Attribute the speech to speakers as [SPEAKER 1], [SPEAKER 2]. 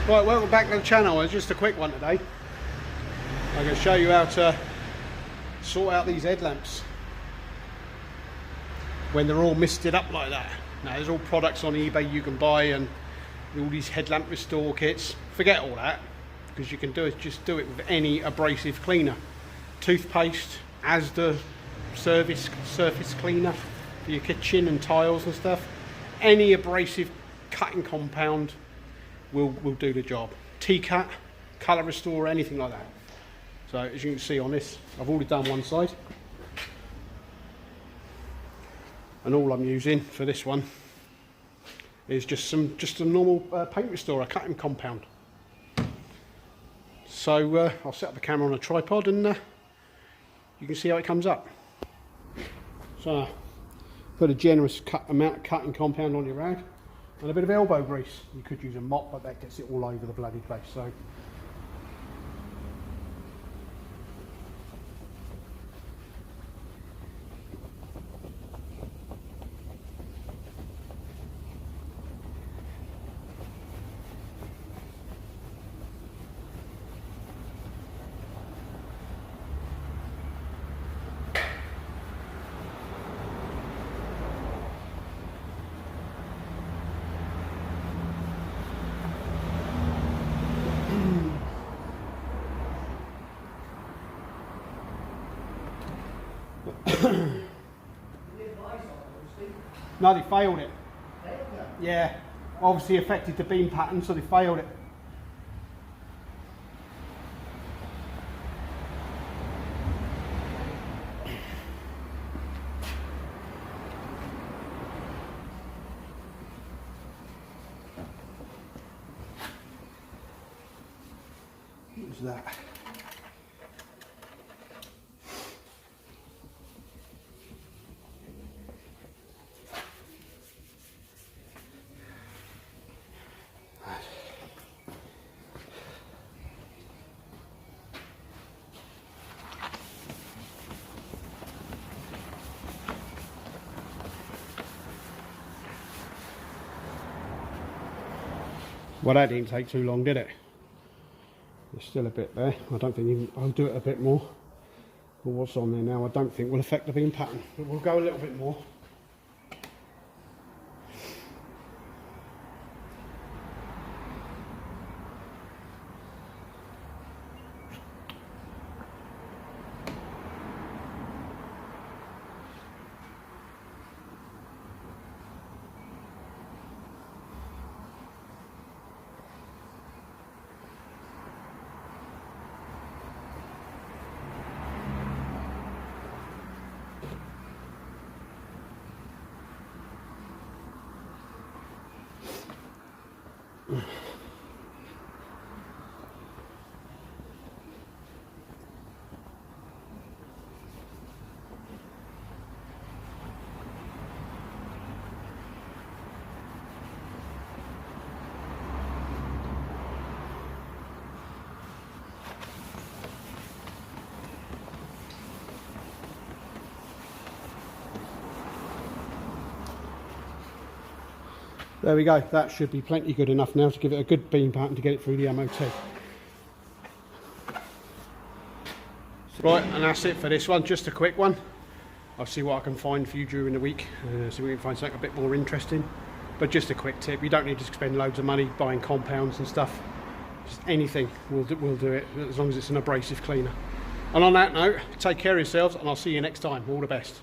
[SPEAKER 1] Right, welcome back to the channel. It's just a quick one today. I'm going to show you how to sort out these headlamps when they're all misted up like that. Now there's all products on eBay you can buy and all these headlamp restore kits. Forget all that, because you can just do it with any abrasive cleaner. Toothpaste, Asda surface cleaner for your kitchen and tiles and stuff. Any abrasive cutting compound will do the job. T-cut, colour restore, anything like that. So as you can see on this, I've already done one side, and all I'm using for this one is just a normal paint restorer, cutting compound. So I'll set up the camera on a tripod and you can see how it comes up. So put a generous amount of cutting compound on your rag and a bit of elbow grease. You could use a mop, but that gets it all over the bloody place. So no, they failed it. Yeah, obviously affected the beam pattern, so they failed it. What's that? Well, that didn't take too long, did it? There's still a bit there. I don't think I'll do it a bit more. But what's on there now I don't think will affect the beam pattern. But we'll go a little bit more. There we go, that should be plenty good enough now to give it a good beam pattern to get it through the MOT. Right, and that's it for this one, just a quick one. I'll see what I can find for you during the week, see if we can find something a bit more interesting. But just a quick tip, you don't need to spend loads of money buying compounds and stuff. Just anything will do it, as long as it's an abrasive cleaner. And on that note, take care of yourselves and I'll see you next time. All the best.